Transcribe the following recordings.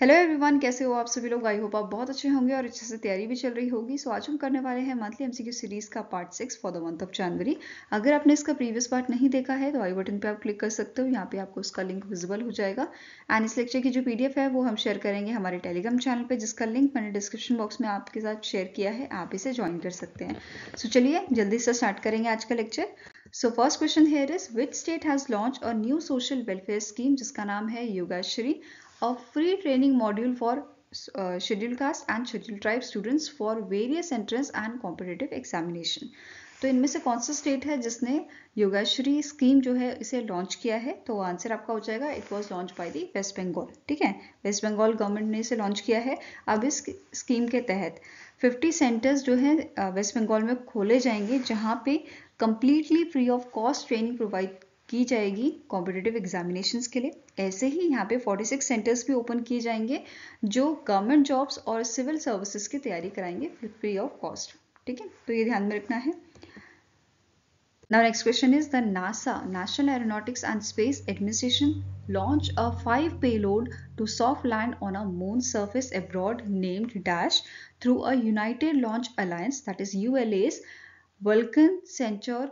Hello everyone, कैसे हो आप सभी लोग। आई होप आप बहुत अच्छे होंगे और अच्छे से तैयारी भी चल रही होगी। सो आज हम करने वाले हैं मंथली एमसीक्यू सीरीज का part 6 for the month of January. अगर आपने इसका प्रीवियस पार्ट नहीं देखा है तो आई बटन पे आप क्लिक कर सकते हो, यहाँ पे आपको उसका लिंक विजिबल हो जाएगा। एंड इस लेक्चर की जो पीडीएफ है वो हम शेयर करेंगे हमारे टेलीग्राम चैनल पर, जिसका लिंक मैंने डिस्क्रिप्शन बॉक्स में आपके साथ शेयर किया है, आप इसे ज्वाइन कर सकते हैं। सो चलिए जल्दी से स्टार्ट करेंगे आज का lecture. So first question here is, which state has launch a new social welfare scheme जिसका नाम है योगाश्री, a free training module for scheduled caste and scheduled tribe students for various entrance and competitive examination। तो इनमें से कौन सा state है जिसने योगाश्री स्कीम जो है इसे लॉन्च किया है? तो आंसर आपका हो जाएगा it was launch by the West Bengal. ठीक है, वेस्ट बंगाल गवर्नमेंट ने इसे लॉन्च किया है। अब इस स्कीम के तहत 50 सेंटर्स जो है वेस्ट बंगाल में खोले जाएंगे, जहाँ पे completely free of cost training provide की जाएगी कॉम्पिटिटिव एग्जामिनेशंस के लिए। ऐसे ही यहाँ पे 46 सेंटर्स भी ओपन किए जाएंगे जो गवर्नमेंट जॉब्स और सिविल सर्विसेज की तैयारी कराएंगे फ्री ऑफ कॉस्ट। ठीक है, तो ये ध्यान में रखना है। Now next question is, the NASA, National Aeronautics and Space Administration, launch a 5 payload to soft land on a moon surface abroad named Dash through a United Launch Alliance, that is ULA's Vulcan Centaur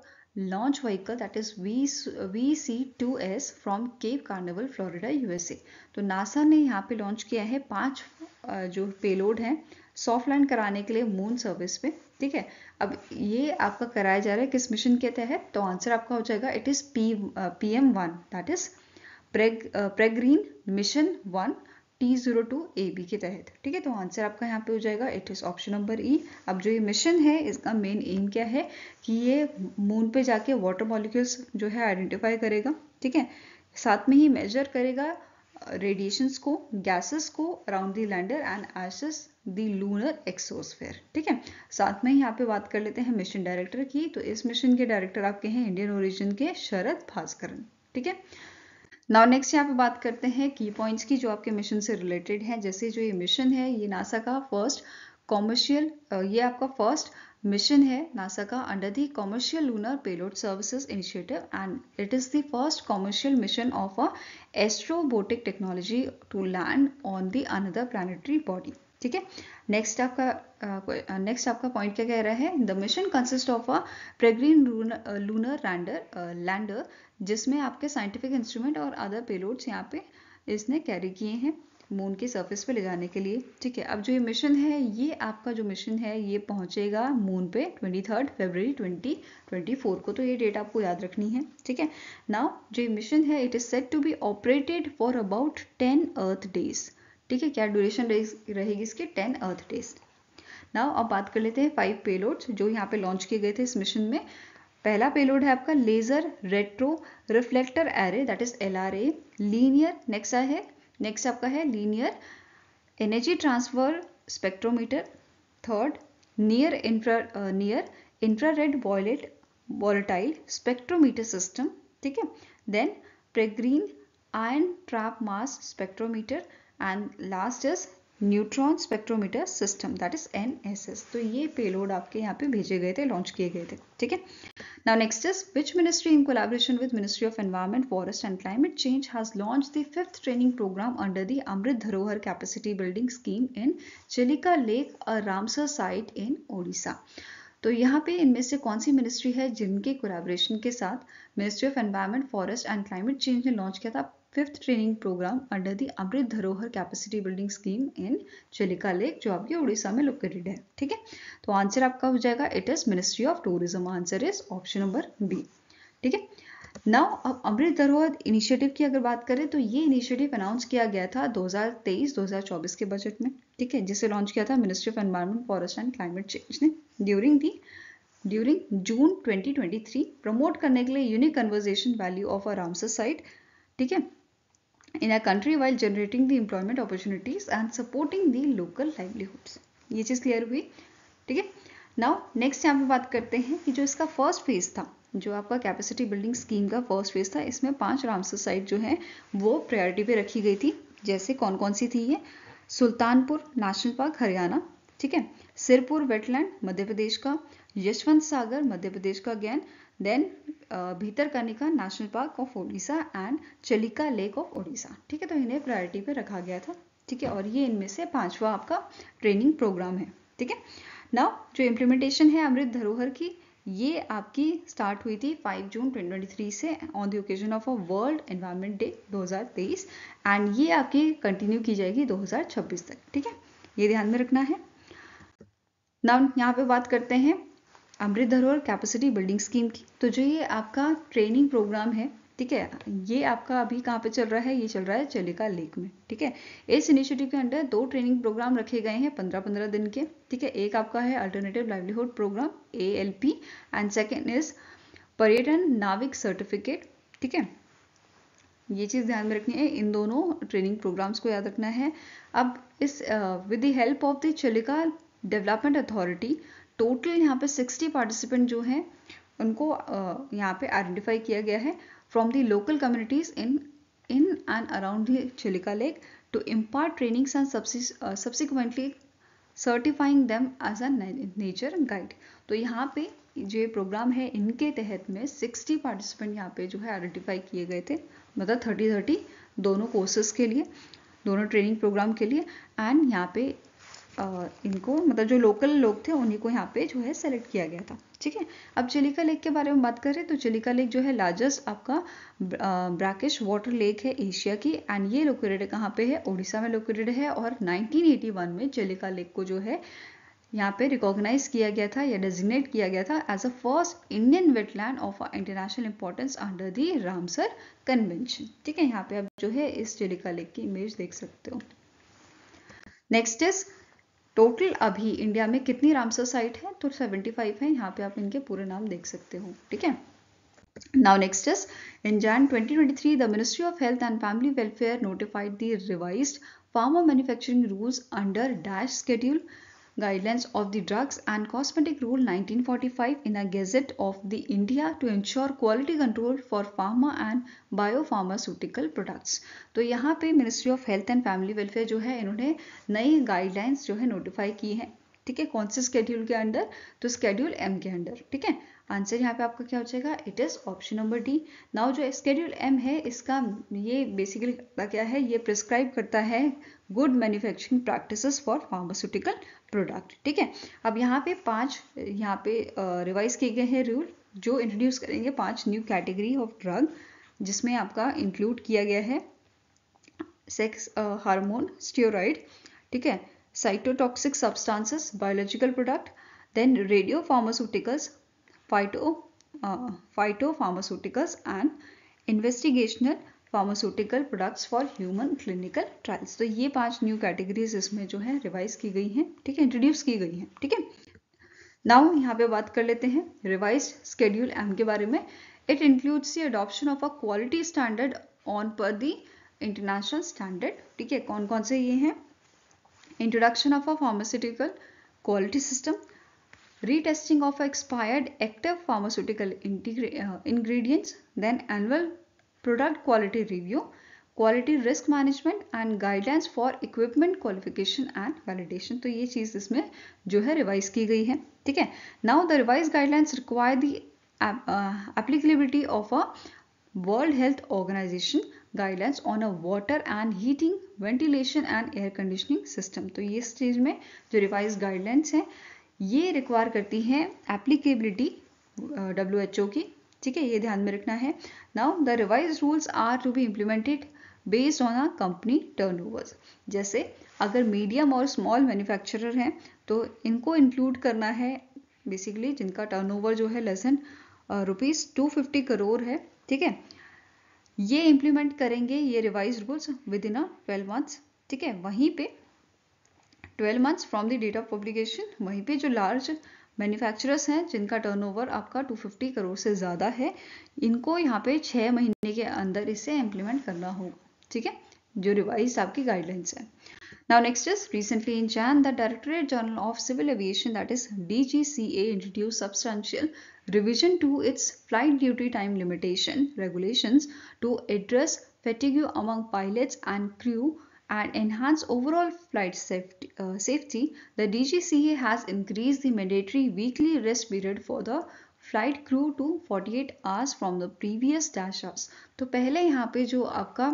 launch vehicle, that is VC2S from Cape Canaveral, Florida, USA। तो NASA ने यहाँ पे launch किया है 5 जो payload हैं soft land कराने के लिए मून सर्विस पे। ठीक है, अब ये आपका कराया जा रहा है किस मिशन के तहत? तो आंसर आपका हो जाएगा it is PM1, that is Peregrine mission 1 T02AB के तहत। ठीक है, तो आंसर आपका यहाँ पे हो जाएगा इट इज ऑप्शन नंबर ई। अब जो ये मिशन है इसका मेन एम क्या है कि ये मून पे जाके वाटर मॉलिक्यूल्स जो है आइडेंटिफाई करेगा। ठीक है, साथ में ही मेजर करेगा रेडिएशंस को, गैसेस को around the lander and assess the lunar exosphere. ठीक है, साथ में ही यहाँ पे बात कर लेते हैं मिशन डायरेक्टर की। तो इस मिशन के डायरेक्टर आपके हैं इंडियन ओरिजिन के शरद भास्करन। ठीक है, नाउ नेक्स्ट यहाँ पे बात करते हैं की पॉइंट्स की जो आपके मिशन से रिलेटेड हैं। जैसे जो ये मिशन है ये नासा का फर्स्ट कॉमर्शियल, ये आपका फर्स्ट मिशन है नासा का under the commercial lunar payload services initiative, and it is the first commercial mission of a astrobotic technology to land on the another planetary body. ठीक है, next आपका point क्या कह रहा है? The mission consist of a Peregrine lunar lander, जिसमें आपके scientific instrument और अदर पेलोड्स यहाँ पे इसने कैरी किए हैं मून के सरफेस पे ले जाने के लिए। ठीक है, अब जो ये मिशन है ये आपका जो मिशन है ये पहुंचेगा मून पे 23 फरवरी 2024 को। तो ये डेट आपको याद रखनी है। ठीक है, नाउ जो ये मिशन है it is set to be operated for about 10 earth days. ठीक है, क्या ड्यूरेशन रहेगी इसकी? 10 अर्थ डेज। नाउ अब बात कर लेते हैं 5 पेलोड्स जो यहाँ पे लॉन्च किए गए थे इस मिशन में। पहला पेलोड है आपका laser retro reflector array, that is LRA linear. Next आपका है linear energy transfer spectrometer. Third near infrared volatile spectrometer system. ठीक है, then Peregrine ion trap mass spectrometer, and last is neutron spectrometer system, that is NSS। तो ये payload आपके यहाँ पे भेजे गए थे, लॉन्च किए गए थे। ठीक है, now next is, which ministry in collaboration with Ministry of Environment, Forest and Climate Change has launched the 5th training program under the Amrit Dharohar Capacity Building Scheme in Chilika Lake, a Ramsar site in Odisha। तो यहाँ पे इनमें से कौन सी ministry है जिनके collaboration के साथ ministry of environment, forest and climate change ने लॉन्च किया था 5th training programme under the Amrit Dharohar capacity building scheme in Chilika lake, जो आपके उड़ीसा में लोकेटेड है। ठीक है, तो आंसर आपका हो जाएगा it is ministry of tourism. Answer is option number B. ठीक है, नाउ अब अमृत धरोहर इनिशिएटिव की अगर बात करें तो ये इनिशिएटिव अनाउंस किया गया था 2023-2024 के बजट में। ठीक है, जिसे लॉन्च किया था ministry of environment, forest and climate change ने ड्यूरिंग जून 2023, प्रमोट करने के लिए unique conversation value of a Ramsar site. ठीक है, in a country while generating the employment opportunities and supporting the local livelihoods। ये चीज क्लियर हुई? ठीक है, नाउ नेक्स्ट यहाँ पे बात करते हैं कि जो इसका फर्स्ट फेज था, जो आपका कैपेसिटी बिल्डिंग स्कीम का फर्स्ट फेज था, इसमें 5 रामसर साइट जो है वो प्रायोरिटी पे रखी गई थी। जैसे कौन कौन सी थी ये? Sultanpur national park Haryana. ठीक है, सिरपुर वेटलैंड मध्य प्रदेश का, यशवंत सागर मध्य प्रदेश का again, then Bhitarkanika national park of Odisha and Chilika lake of Odisha. ठीक है, तो इन्हें प्रायोरिटी पे रखा गया था। ठीक है, और ये इनमें से 5वां आपका ट्रेनिंग प्रोग्राम है। ठीक है, नाउ जो इम्प्लीमेंटेशन है अमृत धरोहर की, ये आपकी स्टार्ट हुई थी 5 जून 2023 से on the occasion of a world environment day 2023, and ये आपकी कंटिन्यू की जाएगी 2026 तक। ठीक है, ये ध्यान में रखना है। नाउ यहाँ पे बात करते हैं अमृत धरोहर कैपेसिटी बिल्डिंग स्कीम की। तो जो ये आपका ट्रेनिंग प्रोग्राम है, ठीक है, ये आपका अभी कहाँ पे चल रहा है, ये चल रहा है चिलिका लेक में। ठीक है, इस इनिशिएटिव के अंडर 2 ट्रेनिंग प्रोग्राम रखे गए हैं 15-15 दिन के। ठीक है, एक आपका है alternative livelihood programme ALP, and second is Paryatan Navik certificate. ठीक है, ये चीज़ ध्यान में रखनी है, इन दोनों ट्रेनिंग प्रोग्राम्स को याद रखना है। अब इस with the help of the Chilika development authority, total यहाँ पे 60 पार्टिसिपेंट जो हैं उनको यहाँ पे आइडेंटिफाई किया गया है from the local communities in and around the Chilika lake to impart trainings and subsequently certifying them as a nature guide. तो यहाँ पे जो ये प्रोग्राम है इनके तहत में 60 पार्टिसिपेंट यहाँ पे जो है आइडेंटिफाई किए गए थे, मतलब 30-30 दोनों कोर्सेज के लिए, दोनों ट्रेनिंग प्रोग्राम के लिए। एंड यहाँ पे इनको मतलब जो लोकल लोग थे उन्हीं को यहाँ पे जो है सेलेक्ट किया गया था। ठीक है, अब चिलिका लेक के बारे में बात करें तो चिलिका लेक जो है लार्जेस्ट आपका ब्रैकिश वाटर लेक है एशिया की, एंड ये लोकेटेड कहाँ पे है, उड़ीसा में लोकेटेड है। और 1981 में चिलिका लेक को जो है यहाँ पे रिकॉग्नाइज किया गया था या डेजिग्नेट किया गया था as a first Indian wetland of international importance under the Ramsar convention. ठीक है, यहाँ पे आप जो है इस चिलिका लेक की इमेज देख सकते हो। नेक्स्ट इज टोटल अभी इंडिया में कितनी रामसर साइट है, तो 75 है। यहाँ पे आप इनके पूरे नाम देख सकते हो। ठीक है, now next is in Jan 2023 the Ministry of Health and Family Welfare notified the revised pharma manufacturing rules under dash schedule guidelines of the drugs and cosmetic rule 1945 in a gazette of the India to ensure quality control for pharma and biopharmaceutical products। तो यहाँ पे ministry of health and family welfare जो है इन्होंने नई guidelines जो है notify की है। ठीक है, कौन से स्केड्यूल के अंडर, तो स्केड्यूल M के अंडर। ठीक है, आंसर यहाँ पे आपका क्या हो जाएगा, it is option number D. Now जो स्केड्यूल M है इसका ये बेसिकली क्या है, ये प्रिस्क्राइब करता है good manufacturing practices for pharmaceutical product. ठीक है, अब यहाँ पे 5 यहाँ पे रिवाइज किए गए हैं रूल जो इंट्रोड्यूस करेंगे 5 न्यू कैटेगरी ऑफ ड्रग, जिसमें आपका इंक्लूड किया गया है सेक्स हार्मोन, स्टेरॉइड, ठीक है, cytotoxic substances, biological product, then radiopharmaceuticals, phytopharmaceuticals and investigational pharmaceutical products for human clinical trials। तो ये 5 न्यू कैटेगरीज इसमें जो है रिवाइज की गई हैं। ठीक है, इंट्रोड्यूस की गई हैं। ठीक है, नाउ यहाँ पे बात कर लेते हैं रिवाइज स्केड्यूल M के बारे में। It includes the adoption of a quality standard on पर द इंटरनेशनल स्टैंडर्ड। ठीक है, कौन कौन से ये हैं, introduction of a pharmaceutical quality system, retesting of expired active pharmaceutical ingredients, then annual product quality review, quality risk management and guidelines for equipment qualification and validation। तो ये चीज़ इसमें जो है रिवाइज की गई है। ठीक है, now the revised guidelines require the applicability of a World Health Organization guidelines on a water and heating, ventilation and air conditioning system। तो ये स्टेज में जो रिवाइज गाइडलाइंस हैं ये रिक्वायर करती हैं एप्लीकेबिलिटी WHO की। ठीक है, ये ध्यान में रखना है। Now the revise rules are to be implemented based on a company turnovers. जैसे अगर मीडियम और स्मॉल मैन्युफैक्चरर हैं तो इनको इंक्लूड करना है बेसिकली जिनका टर्नओवर जो है लेस देन ₹250 करोड़ है। ठीक है, ये इम्प्लीमेंट करेंगे ये revise rules within 12 months. ठीक है, वहीं पे 12 months from the date of publication, वहीं पे जो लार्ज मैन्युफैक्चरर्स हैं जिनका टर्नओवर आपका 250 करोड़ से ज़्यादा है, इनको यहाँ पे 6 महीने के अंदर इसे इम्प्लीमेंट करना होगा। ठीक है, जो रिवाइज आपकी गाइडलाइंस है। Now next is recently in Jan the Directorate General of Civil Aviation, that is DGCA, introduced substantial revision to its flight duty time limitation regulations to address fatigue among pilots and crew and enhance overall flight safety. The DGCA has increased the mandatory weekly rest period for the flight crew to 48 hours from the previous dash hours। तो पहले यहाँ पे जो आपका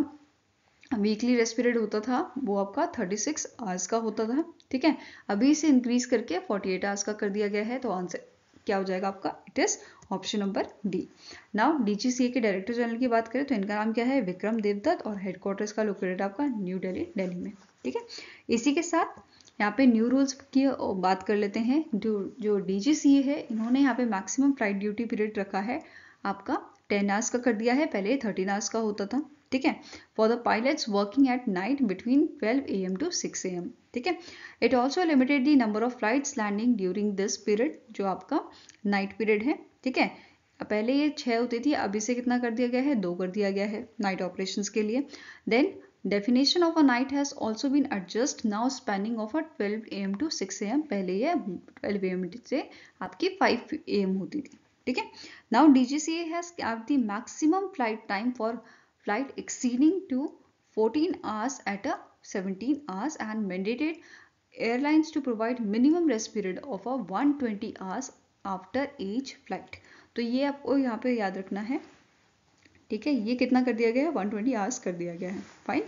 weekly rest period होता था वो आपका 36 आवर्स का होता था, ठीक है। अभी इसे इंक्रीज करके 48 आवर्स का कर दिया गया है, तो आंसर क्या हो जाएगा आपका, it is option number D. Now DGCA के डायरेक्टर जनरल की बात करें तो इनका नाम क्या है, विक्रम देवदत्त, और हेडक्वार्टर्स का लोकेटेड आपका न्यू दिल्ली, दिल्ली में, ठीक है। इसी के साथ यहाँ पे न्यू रूल्स की बात कर लेते हैं। जो डीजीसीए है इन्होंने यहाँ पे मैक्सिमम फ्लाइट ड्यूटी पीरियड रखा है आपका 10 आवर्स का कर दिया है, पहले 13 आवर्स का होता था, ठीक है। For the pilots working at night between 12 AM to 6 AM, ठीक है। It also limited the number of flights landing during this period, जो आपका नाइट पीरियड है, ठीक है। पहले ये 6 होती थी, अब इसे कितना कर दिया गया है, 2 कर दिया गया है नाइट ऑपरेशंस के लिए। Then definition of a night has also been adjusted now spanning of a 12 AM to 6 AM, पहले ये 12 AM से आपकी 5 AM होती थी, ठीक है। Now DGCA has capped the maximum flight time for flight exceeding to 14 hours at a 17 hours and mandated airlines to provide minimum rest period of a 120 hours after each flight। तो ये आपको यहाँ पे याद रखना है, ठीक है। ये कितना कर दिया गया है, 120 आवर्स कर दिया गया है, fine.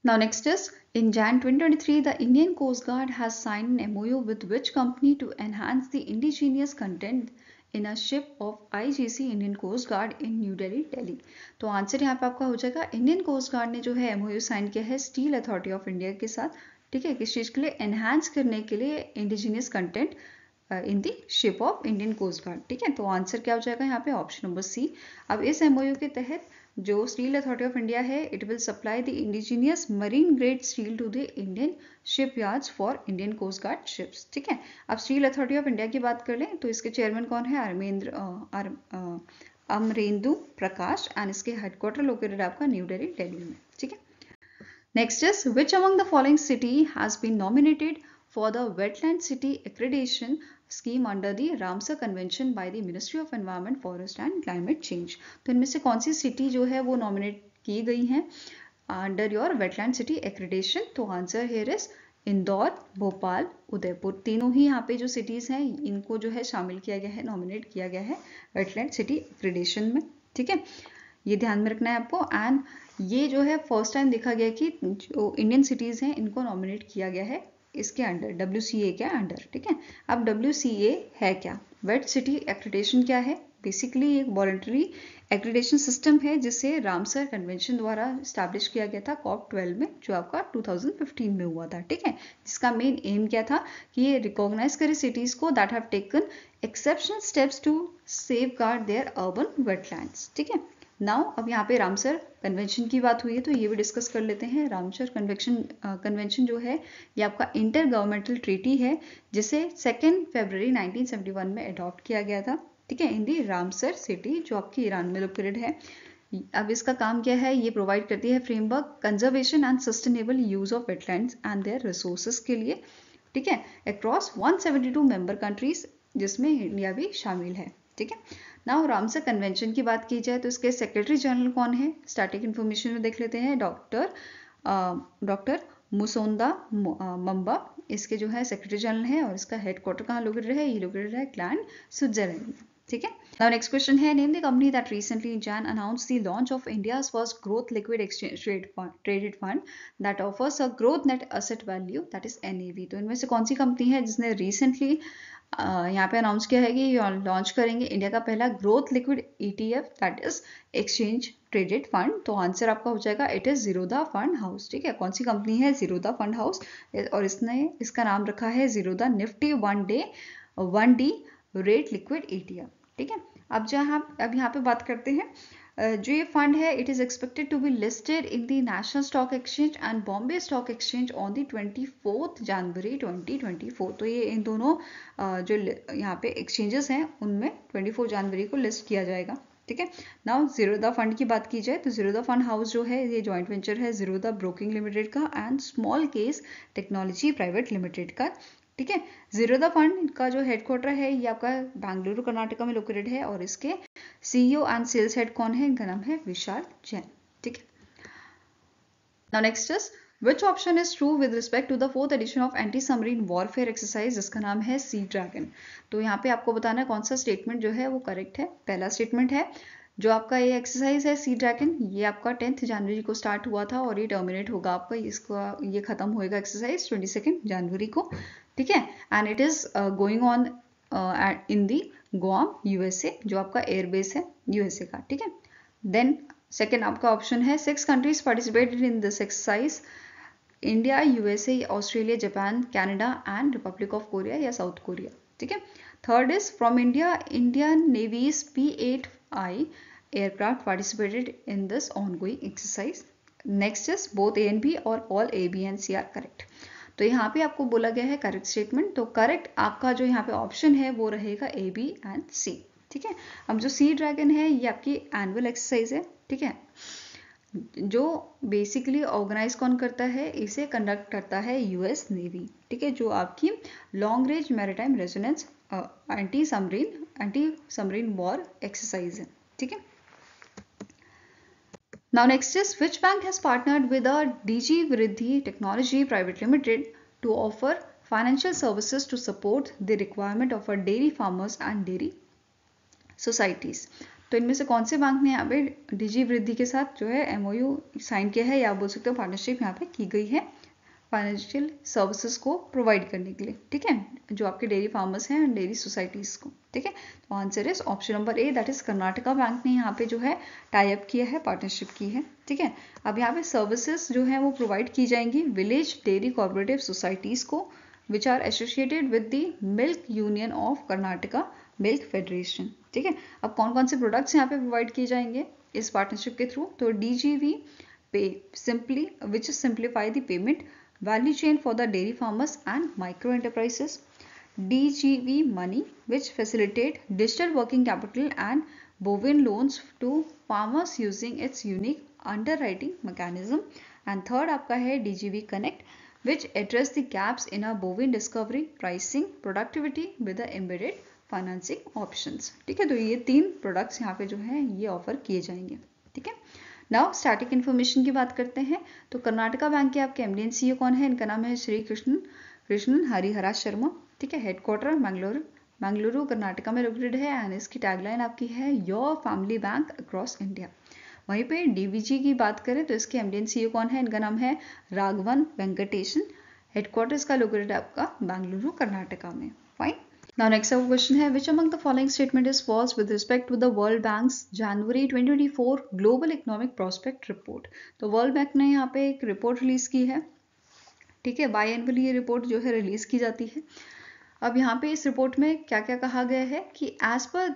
Now next is, in Jan 2023, the Indian Coast Guard has signed an MOU with which company to enhance the indigenous content in a ship of IGC Indian Coast Guard in New Delhi, Delhi। तो answer यहाँ पे आपका हो जाएगा, Indian coast guard ने जो है MOU sign किया है स्टील अथॉरिटी ऑफ इंडिया के साथ, ठीक है। किस चीज़ के लिए, एनहांस करने के लिए indigenous content in the ship of Indian coast guard, ठीक है। तो आंसर क्या हो जाएगा यहाँ पे, ऑप्शन नंबर सी। अब इस MOU के तहत जो स्टील अथॉरिटी ऑफ इंडिया है, it will supply the indigenous marine grade steel to the Indian shipyards for Indian coast guard ships, ठीक है। अब स्टील अथॉरिटी ऑफ इंडिया की बात कर लें तो इसके चेयरमैन कौन है, अमरेंदु प्रकाश, एंड इसके हेडक्वार्टर लोकेटेड आपका न्यू दिल्ली, दिल्ली में, ठीक है। Next is, which among the following city has been nominated for the Wetland City Accreditation Scheme under the Ramsar Convention by the Ministry of Environment, Forest and Climate Change। तो इनमें से कौन सी city जो है वो नॉमिनेट की गई है under your wetland city accreditation? तो answer here is Indore, Bhopal, Udaipur. तीनों ही यहाँ पे जो सिटीज हैं इनको जो है शामिल किया गया है, नॉमिनेट किया गया है वेटलैंड सिटी एक्रेडिटेशन में, ठीक है। ये ध्यान में रखना है आपको। एंड ये जो है फर्स्ट टाइम देखा गया कि जो इंडियन सिटीज हैं इनको नॉमिनेट किया गया है इसके अंडर, WCA के अंडर, ठीक है। अब WCA है क्या, वेट सिटी एक्रेडिटेशन क्या है, बेसिकली एक वॉलंटरी एक्रेडिटेशन सिस्टम है जिसे रामसर कन्वेंशन द्वारा स्टैब्लिश किया गया था COP12 में, जो आपका 2015 में हुआ था, ठीक है। जिसका मेन एम क्या था कि ये रिकॉग्नाइज करे सिटीज को that have taken exceptional steps to safeguard their urban wetlands, ठीक है। नाउ अब यहाँ पे रामसर कन्वेंशन की बात हुई है तो ये भी डिस्कस कर लेते हैं। रामसर कन्वेंशन जो है ये आपका इंटर गवर्नमेंटल ट्रीटी है जिसे 2 फरवरी 1971 में अडॉप्ट किया गया था, ठीक है, इन दी रामसर सिटी जो आपकी ईरान में लोकेटेड है। अब इसका काम क्या है, ये प्रोवाइड करती है framework conservation and sustainable use of wetlands and their resources के लिए, ठीक है, अक्रॉस 172 मेंबर कंट्रीज जिसमें इंडिया भी शामिल है, ठीक है। नाउ रामसर कन्वेंशन की बात की जाए तो इसके सेक्रेटरी जनरल कौन है, स्टैटिक इन्फॉर्मेशन में देख लेते हैं, डॉक्टर मुसोंदा मंबा इसके जो है सेक्रेटरी जनरल है, और इसका हेडक्वार्टर कहाँ लोकेटेड है, ये लोकेटेड है ग्लैंड, स्विट्जरलैंड में, ठीक है। नाउ नेक्स्ट क्वेश्चन है, name the company that recently in Jain announced the launch of India's first growth liquid exchange traded fund that offers a growth net asset value that is NAV। तो इनमें से कौन सी company है जिसने recently यहाँ पे announce किया है कि लॉन्च करेंगे इंडिया का पहला growth liquid ETF that is exchange traded fund? तो आंसर आपका हो जाएगा it is Zerodha fund house, ठीक है। कौन सी कंपनी है, जीरोधा फंड हाउस, और इसका नाम रखा है Zerodha Nifty 1D rate liquid ETF, ठीक है। अब यहाँ पे बात करते हैं जो ये फंड है, it is expected to be listed in the national stock exchange and Bombay stock exchange on the 24 January 2024। तो ये इन दोनों जो यहाँ पे एक्सचेंजेस हैं उनमें 24 जनवरी को लिस्ट किया जाएगा, ठीक है। नाउ जीरोधा फंड की बात की जाए तो जीरोधा फंड हाउस जो है ये जॉइंट वेंचर है जीरोधा ब्रोकिंग लिमिटेड का and small case technology private limited का, ठीक है। जीरोधा फंड का जो हेडक्वार्टर है ये आपका बेंगलुरु कर्नाटका में लोकेटेड है, और इसके CEO एंड सेल्स हेड कौन है, इनका नाम है विशाल जैन, ठीक है। Now next is, which option is true with respect to the 4th edition of anti submarine warfare exercise जिसका नाम है सी ड्रैगन? तो यहाँ पे आपको बताना है कौन सा स्टेटमेंट जो है वो करेक्ट है। पहला स्टेटमेंट है जो आपका ये एक्सरसाइज है सी ड्रैगन, ये आपका 10 जनवरी को स्टार्ट हुआ था और ये टर्मिनेट होगा आपका, इसका ये खत्म होएगा एक्सरसाइज 22 जनवरी को, ठीक है। And it is going on in the Guam USA, जो आपका एयरबेस है यूएसए का, ठीक है। देन सेकेंड आपका ऑप्शन है 6 countries participated in this exercise, India, USA, Australia, Japan, Canada and republic of Korea या साउथ कोरिया, ठीक है। Third is from India, Indian navy's P-8I aircraft participated in this ongoing exercise. Next is both A and B और all A, B and C are correct. तो यहाँ पे आपको बोला गया है करेक्ट स्टेटमेंट, तो करेक्ट आपका जो यहाँ पे ऑप्शन है वो रहेगा A, B एंड C, ठीक है। अब जो सी ड्रैगन है ये आपकी एनुअल एक्सरसाइज है, ठीक है, जो बेसिकली ऑर्गेनाइज कौन करता है, इसे कंडक्ट करता है यूएस नेवी, ठीक है, जो आपकी long range maritime resonance anti submarine war exercise है, ठीक है। Now next is which bank has partnered with a DG Vriddhi Technology Private Limited to offer financial services to support the requirement of our dairy farmers and dairy societies. तो इनमें से कौन से bank ने यहाँ पे डीजी वृद्धि के साथ जो है MOU साइन किया है, या बोल सकते हो पार्टनरशिप यहाँ पे की गई है फाइनेंशियल सर्विसेज को प्रोवाइड करने के लिए, ठीक है, जो आपके डेयरी फार्मर्स हैं एंड डेयरी सोसाइटीज को, ठीक है। तो answer is option number A, that is Karnataka bank ने यहाँ पे जो है टाई अप किया है, पार्टनरशिप की है, ठीक है। अब यहाँ पे सर्विसेज जो है वो प्रोवाइड की जाएंगी विलेज डेयरी कोऑपरेटिव सोसाइटीज को which are associated with the milk union of Karnataka milk federation, ठीक है। अब कौन कौन से प्रोडक्ट्स यहाँ पे प्रोवाइड किए जाएंगे इस पार्टनरशिप के थ्रू, तो DGV पे simply which is simplify the payment value chain for the dairy farmers and micro enterprises, DGV money which facilitate digital working capital and bovine loans to farmers using its unique underwriting mechanism, and third आपका है DGV connect which address the gaps in a bovine discovery, pricing, productivity with the embedded financing options, ठीक है। तो ये 3 products यहाँ पे जो है ये ऑफर किए जाएंगे, ठीक है। नाउ स्टैटिक इन्फॉर्मेशन की बात करते हैं, तो कर्नाटका बैंक के आपके MD and CEO कौन है, इनका नाम है श्री कृष्णन हरिहरा शर्मा, ठीक है। हेडक्वार्टर मंगलुरु कर्नाटका में लोकेटेड है एंड इसकी टैगलाइन आपकी है your family bank across India. वहीं पे DVG की बात करें तो इसके MD and CEO कौन है, इनका नाम है राघवन वेंकटेशन, हेडक्वार्टर्स का लोकेटेड आपका बेंगलुरु कर्नाटका में, fine. Now next our question है which among the following statement is false with respect to the World Bank's January 2024 Global Economic Prospect Report। तो वर्ल्ड बैंक ने यहाँ पे एक रिपोर्ट रिलीज की है, ठीक है, बाई एनुअली ये रिपोर्ट जो है रिलीज की जाती है। अब यहाँ पे इस रिपोर्ट में क्या क्या कहा गया है कि as per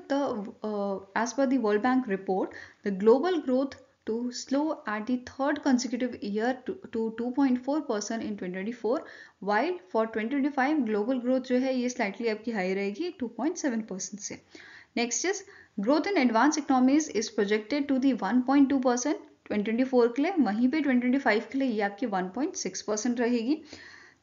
the World Bank report, the global growth to slow at the third consecutive year to 2.4% in 2024, while for 2025 global growth जो है ये slightly आपकी हाई रहेगी 2.7% से। Next is growth in advanced economies is projected to the 1.2% 2024 के लिए, वहीं पे 2025 के लिए ये आपकी 1.6% रहेगी।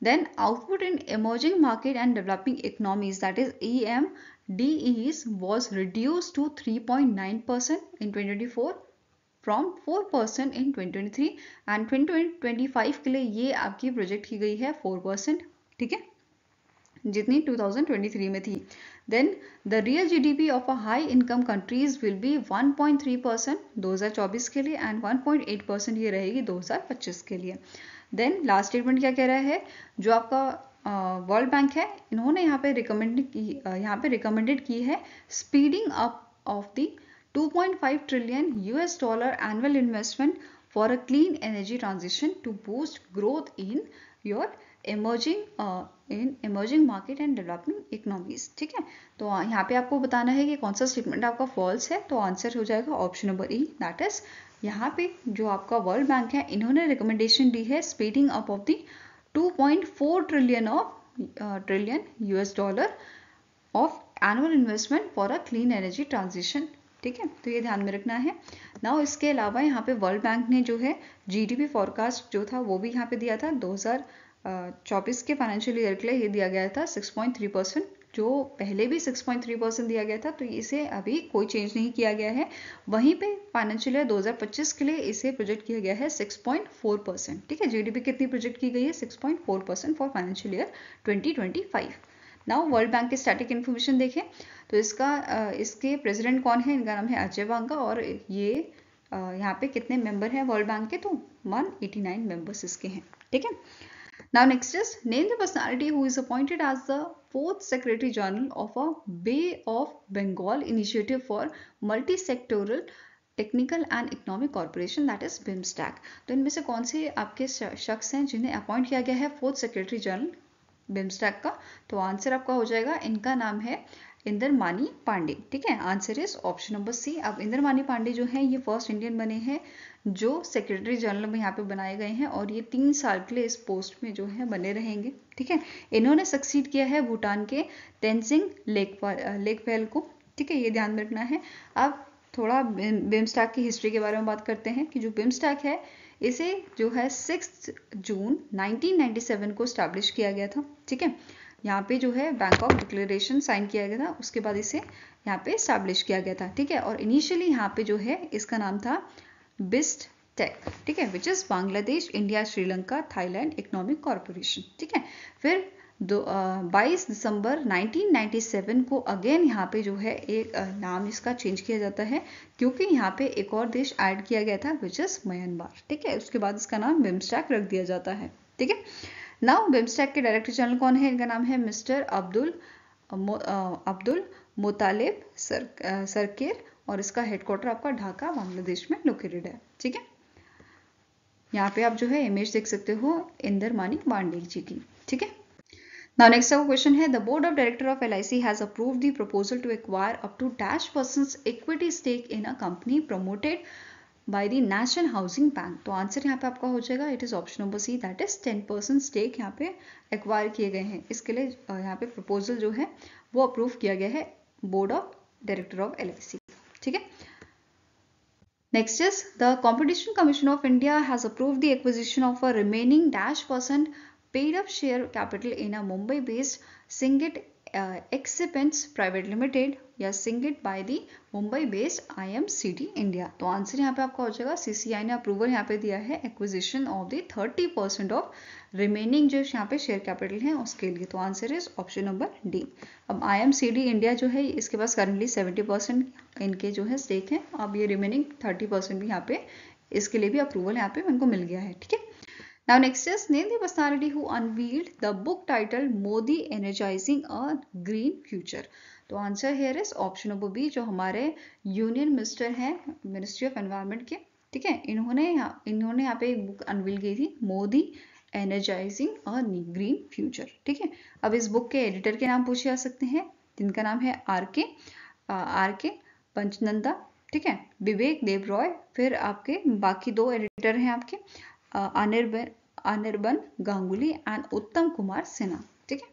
Then output in emerging market and developing economies, that is EMDEs, was reduced to 3.9% in 2024 from 4% in 2023 and 2025 के लिए ये आपकी प्रोजेक्ट की गई है 4%, ठीक है, जितनी 2023 में थी। Then the real GDP of a high income countries will be 1.3% 2024 के लिए and 1.8% ये रहेगी 2025 के लिए। देन लास्ट स्टेटमेंट क्या कह रहा है, जो आपका वर्ल्ड बैंक है इन्होंने यहाँ पे रिकमेंडेड की है speeding up of the 2.5 trillion $US annual investment for a clean energy transition to boost growth in your emerging market and developing economies, ठीक है। तो यहाँ पे आपको बताना है कि कौन सा स्टेटमेंट आपका फॉल्स है, तो आंसर हो जाएगा option number E, that is यहाँ पे जो आपका वर्ल्ड बैंक है इन्होंने रिकमेंडेशन दी है speeding up of the 2.4 trillion $US of annual investment for a clean energy transition, ठीक है, तो ये ध्यान में रखना है। नाउ इसके अलावा यहाँ पे वर्ल्ड बैंक ने जो है GDP फॉरकास्ट जो था वो भी यहाँ पे दिया था 2024 के फाइनेंशियल ईयर के लिए, ये दिया गया था 6.3%, जो पहले भी 6.3% दिया गया था, तो इसे अभी कोई चेंज नहीं किया गया है। वहीं पे फाइनेंशियल ईयर 2025 के लिए इसे प्रोजेक्ट किया गया है 6.4%, ठीक है। GDP कितनी प्रोजेक्ट की गई है 6.4% for financial year 2025। Now world bank के स्टैटिक इन्फॉर्मेशन देखें तो इसके प्रेसिडेंट कौन है, इनका नाम है अजय बांगा, और ये यहाँ पे कितने मेंबर हैं वर्ल्ड बैंक के, तो 189 मेंबर्स इसके हैं, ठीक है। Now next is name the personality who is appointed as the 4th secretary general of a bay of Bengal initiative for multi sectoral technical and economic corporation, that is BIMSTEC. तो इनमें से कौन से आपके शख्स हैं जिन्हें अपॉइंट किया गया है 4th सेक्रेटरी जनरल बिम्स्टैक का, तो आंसर आपका हो जाएगा, इनका नाम है इंद्रमानी पांडे, ठीक है। Answer is option number C. अब इंद्रमानी पांडे जो है ये फर्स्ट इंडियन बने हैं जो सेक्रेटरी जनरल में यहाँ पे बनाए गए हैं, और ये 3 साल के लिए इस पोस्ट में जो है बने रहेंगे, ठीक है। इन्होंने सक्सीड किया है भूटान के तेंजिंग लेकपेल को, ठीक है, ये ध्यान में रखना है। अब थोड़ा बिम्स्टैक की हिस्ट्री के बारे में बात करते हैं कि जो बिम्स्टैक है इसे जो है 6 जून 1997 को स्टैब्लिश किया गया था, ठीक है। यहाँ पे जो है बैंकॉक डिक्लेरेशन साइन किया गया था, उसके बाद इसे यहाँ पे स्टैब्लिश किया गया था, ठीक है। और इनिशियली यहाँ पे जो है इसका नाम था बिस्टेक, ठीक है, which is Bangladesh India Sri Lanka Thailand economic corporation, ठीक है। फिर 22 दिसंबर 1997 को अगेन यहाँ पे जो है एक नाम इसका चेंज किया जाता है, क्योंकि यहाँ पे एक और देश ऐड किया गया था विच इज म्यांमार, ठीक है। उसके बाद इसका नाम बिम्स्टैक रख दिया जाता है, ठीक है। नाउ बिम्स्टैक के डायरेक्टर जनरल कौन है, इनका नाम है मिस्टर अब्दुल मुतालिब सरकेर, और इसका हेडक्वार्टर आपका ढाका बांग्लादेश में लोकेटेड है, ठीक है। यहाँ पे आप जो है इमेज देख सकते हो इंद्रमानी पांडे जी की, ठीक है। Now next our question है, the board of director of LIC has approved the proposal to acquire up to -% equity stake in a company promoted by the National Housing Bank। तो आंसर यहाँ पे आपका हो जाएगा, it is option number C, that is 10% stake यहाँ पे acquire किए गए हैं। इसके लिए यहाँ पे प्रपोजल जो है वो अप्रूव किया गया है board of director of LIC, ठीक है। Next is the competition commission of India has approved the acquisition of a remaining -% paid up share capital in a Mumbai based Singit Excipients Private Limited या Singit by the Mumbai based IMCD India। तो answer यहाँ पे आपका हो जाएगा, CCI ने approval यहाँ पे दिया है acquisition of the 30% of remaining जो यहाँ पे शेयर कैपिटल है उसके लिए, तो answer is option number D. अब IMCD इंडिया जो है इसके पास करंटली 70% इनके जो है स्टेक है, अब ये रिमेनिंग 30% भी यहाँ पे इसके लिए भी अप्रूवल यहाँ पे उनको मिल गया है, ठीक है। Now next is name the personality who unveiled the book titled Modi Energizing a Green Future। तो answer here is option number B, जो हमारे यूनियन मिनिस्टर हैं मिनिस्ट्री ऑफ एनवायरनमेंट के, ठीक है। इन्होंने यहाँ पे एक बुक अनवील की थी, मोदी एनर्जाइजिंग अ ग्रीन फ्यूचर, ठीक है। अब इस बुक के एडिटर के नाम पूछे जा सकते हैं, जिनका नाम है आर के पंचनंदा, ठीक है, विवेक देव रॉय, फिर आपके बाकी 2 एडिटर हैं आपके अनिर्बन गांगुली एंड उत्तम कुमार सिन्हा, ठीक है।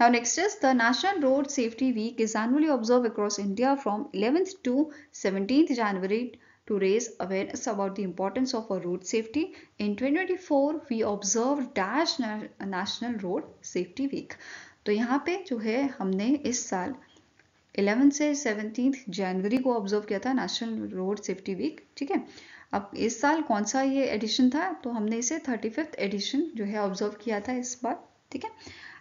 Now next is the National Road Safety Week is annually observed across India from 11th to 17th January to raise awareness about the importance of a road safety. In 2024 we observed Dash National Road Safety Week। तो यहाँ पे जो है हमने इस साल 11 से 17 जनवरी को ऑब्जर्व किया था नेशनल रोड सेफ्टी वीक, ठीक है। अब इस साल कौन सा ये एडिशन था, तो हमने इसे 35th एडिशन जो है ऑब्जर्व किया था इस बार, ठीक है।